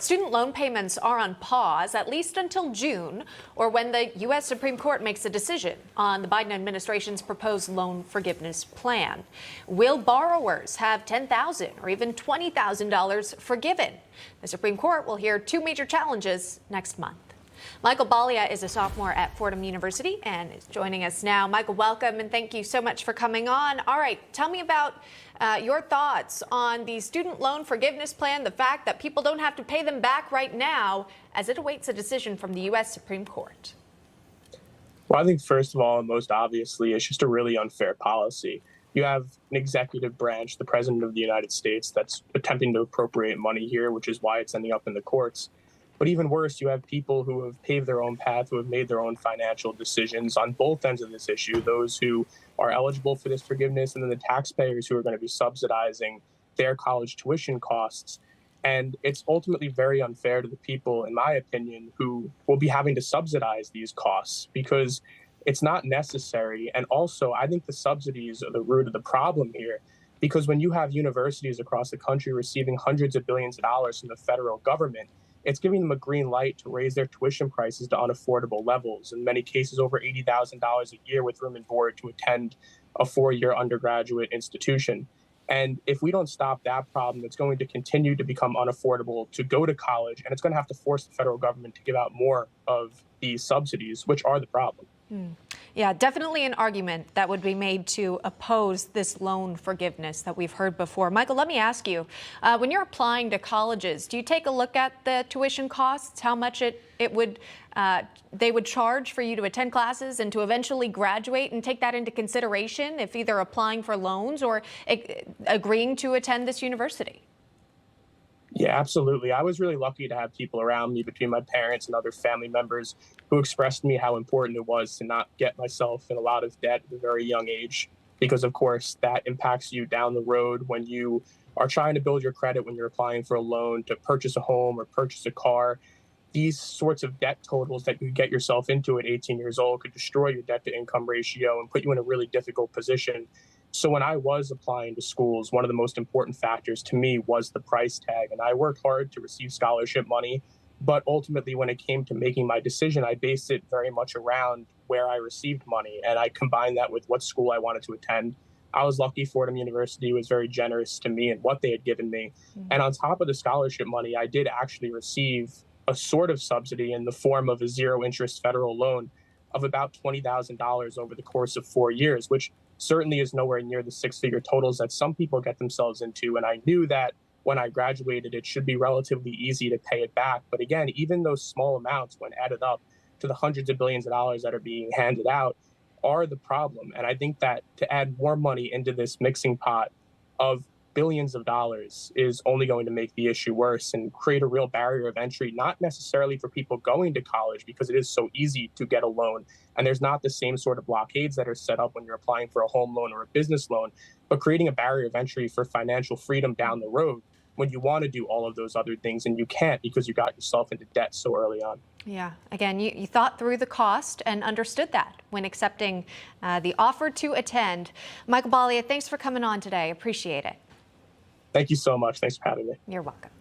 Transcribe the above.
Student loan payments are on pause, at least until June, or when the U.S. Supreme Court makes a decision on the Biden administration's proposed loan forgiveness plan. Will borrowers have $10,000 or even $20,000 forgiven? The Supreme Court will hear two major challenges next month. Michael Bellia is a sophomore at Fordham University and is joining us now. Michael, welcome, and thank you so much for coming on. All right, tell me about your thoughts on the student loan forgiveness plan, the fact that people don't have to pay them back right now as it awaits a decision from the U.S. Supreme Court. Well, I think first of all, and most obviously, it's just a really unfair policy. You have an executive branch, the President of the United States, that's attempting to appropriate money here, which is why it's ending up in the courts. But even worse, you have people who have paved their own path, who have made their own financial decisions on both ends of this issue, those who are eligible for this forgiveness and then the taxpayers who are going to be subsidizing their college tuition costs. And it's ultimately very unfair to the people, in my opinion, who will be having to subsidize these costs because it's not necessary. And also, I think the subsidies are the root of the problem here, because when you have universities across the country receiving hundreds of billions of dollars from the federal government, it's giving them a green light to raise their tuition prices to unaffordable levels, in many cases over $80,000 a year with room and board to attend a four-year undergraduate institution. And if we don't stop that problem, it's going to continue to become unaffordable to go to college, and it's going to have to force the federal government to give out more of these subsidies, which are the problem. Yeah, definitely an argument that would be made to oppose this loan forgiveness that we've heard before. Michael, let me ask you, when you're applying to colleges, do you take a look at the tuition costs, how much they would charge for you to attend classes and to eventually graduate, and take that into consideration if either applying for loans or agreeing to attend this university? Yeah, absolutely. I was really lucky to have people around me, between my parents and other family members, who expressed to me how important it was to not get myself in a lot of debt at a very young age, because, of course, that impacts you down the road when you are trying to build your credit, when you're applying for a loan to purchase a home or purchase a car. These sorts of debt totals that you get yourself into at 18 years old could destroy your debt-to-income ratio and put you in a really difficult position. So when I was applying to schools, one of the most important factors to me was the price tag. And I worked hard to receive scholarship money. But ultimately, when it came to making my decision, I based it very much around where I received money. And I combined that with what school I wanted to attend. I was lucky Fordham University was very generous to me and what they had given me. And on top of the scholarship money, I did actually receive a sort of subsidy in the form of a zero-interest federal loan of about $20,000 over the course of 4 years, which certainly is nowhere near the six-figure totals that some people get themselves into. And I knew that when I graduated, it should be relatively easy to pay it back. But again, even those small amounts, when added up to the hundreds of billions of dollars that are being handed out, are the problem. And I think that to add more money into this mixing pot of billions of dollars is only going to make the issue worse and create a real barrier of entry, not necessarily for people going to college, because it is so easy to get a loan. And there's not the same sort of blockades that are set up when you're applying for a home loan or a business loan, but creating a barrier of entry for financial freedom down the road when you want to do all of those other things and you can't because you got yourself into debt so early on. Yeah, again, you thought through the cost and understood that when accepting the offer to attend. Michael Bellia, thanks for coming on today. Appreciate it. Thank you so much. Thanks for having me. You're welcome.